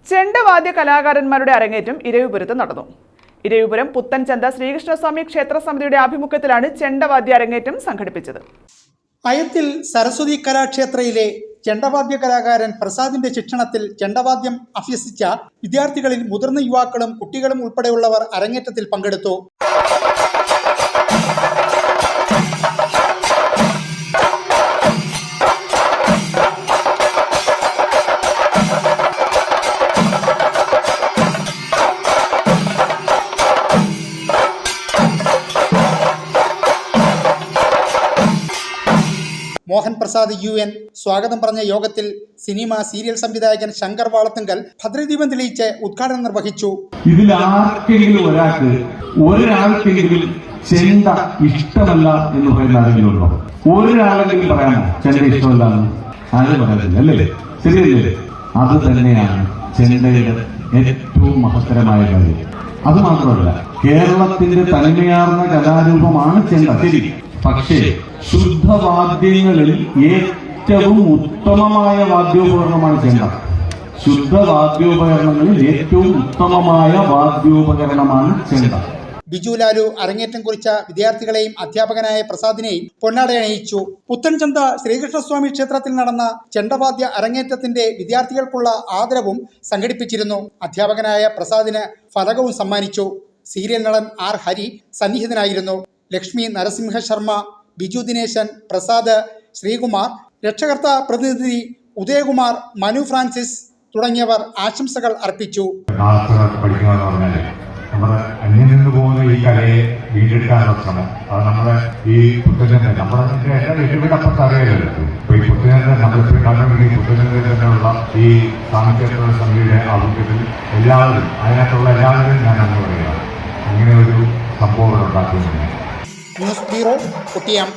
ചെണ്ടവാദ്യ കലാകാരന്മാരുടെ അരങ്ങേറ്റം ഇരവിപുരത്ത് നടന്നു. ഇരവിപുരം പുത്തൻചന്ത ശ്രീകൃഷ്ണസ്വാമി ക്ഷേത്ര സമിതിയുടെ ആഭിമുഖ്യത്തിലാണ് ചെണ്ടവാദ്യ അരങ്ങേറ്റം സംഘടിപ്പിച്ചത്. അയത്തിൽ സരസ്വതി കലാക്ഷേത്രയിലെ ചെണ്ടവാദ്യ കലാകാരൻ പ്രസാദിന്റെ ശിക്ഷണത്തിൽ ചെണ്ടവാദ്യം അഭ്യസിച്ച വിദ്യാർത്ഥികളിൽ മുതിർന്ന യുവാക്കളും കുട്ടികളും ഉൾപ്പെടെയുള്ളവർ അരങ്ങേറ്റത്തിൽ പങ്കെടുത്തു. മോഹൻ പ്രസാദ് UN സ്വാഗതം പറഞ്ഞ യോഗത്തിൽ സിനിമ സീരിയൽ സംവിധായകൻ ശങ്കർ വാളത്തുങ്കൽ ഭദ്രദീപം തെളിയിച്ച് ഉദ്ഘാടനം നിർവഹിച്ചു. ഇതിൽ ആർക്കെങ്കിലും ഒരാൾക്കെങ്കിലും ചെണ്ട ഇഷ്ടമല്ല എന്ന് പറയുന്ന ആരെങ്കിലും ഉണ്ടോ? ഒരാളെങ്കിലും പറയാമോ ചെണ്ട ഇഷ്ടമല്ല? ആരും പറയുന്നില്ല അല്ലേ? ശരിയല്ലേ? അത് തന്നെയാണ് ചെണ്ടയുടെ ഏറ്റവും മഹത്തരമായ കാര്യം. അത് മാത്രമല്ല, കേരളത്തിന്റെ തനിമയാർന്ന കലാരൂപമാണ് ചെണ്ട. ശരി, പക്ഷേ ശുദ്ധവാദ്യങ്ങളിൽ ഏറ്റവും ഉത്തമമായ വാദ്യോപകരണമാണ് ചെണ്ട. ശുദ്ധവാദ്യോപകരണങ്ങളിൽ ഏറ്റവും ഉത്തമമായ വാദ്യോപകരണമാണ് ചെണ്ട. ബിജു ലാലു അരങ്ങേറ്റം കുറിച്ച വിദ്യാർത്ഥികളെയും അധ്യാപകനായ പ്രസാദിനെയും പൊന്നാടയണിയിച്ചു. പുത്തൻചന്ത ശ്രീകൃഷ്ണസ്വാമി ക്ഷേത്രത്തിൽ നടന്ന ചെണ്ടവാദ്യ അരങ്ങേറ്റത്തിന്റെ വിദ്യാർത്ഥികൾക്കുള്ള ആദരവും സംഘടിപ്പിച്ചിരുന്നു. അധ്യാപകനായ പ്രസാദിന് ഫലകവും സമ്മാനിച്ചു. സീരിയൽ നടൻ R. ഹരി സന്നിഹിതനായിരുന്നു. ലക്ഷ്മി നരസിംഹ ശർമ്മ, ബിജു ദിനേശൻ, പ്രസാദ്, ശ്രീകുമാർ, രക്ഷകർത്ത പ്രതിനിധി ഉദയകുമാർ, മനു ഫ്രാൻസിസ് തുടങ്ങിയവർ ആശംസകൾ അർപ്പിച്ചു. നമ്മുടെ അന്യം നിന്ന് പോകുന്ന ഈ കലയെ വീണ്ടെടുക്കാനുള്ള ശ്രമം, അത് നമ്മുടെ ഈ പുത്തചന്ത നമ്മുടെ വീടപ്പുറത്ത് അറിയാലോ. അപ്പൊ ഈ പുത്തചന്ത നമ്മളിപ്പോൾ കണ്ടുകൊണ്ട് ഈ പുത്തചന്തയിൽ തന്നെയുള്ള ഈ സാമൂഹ്യ സമിതിയുടെ ആഭിമുഖ്യത്തിൽ എല്ലാവരും അതിനകത്തുള്ള എല്ലാവരും ഞാൻ എന്ന് പറയുക ഇങ്ങനെ ഒരു സംഭവം ഉണ്ടാക്കുന്നുണ്ട്. News bureau, കുട്ടിയം.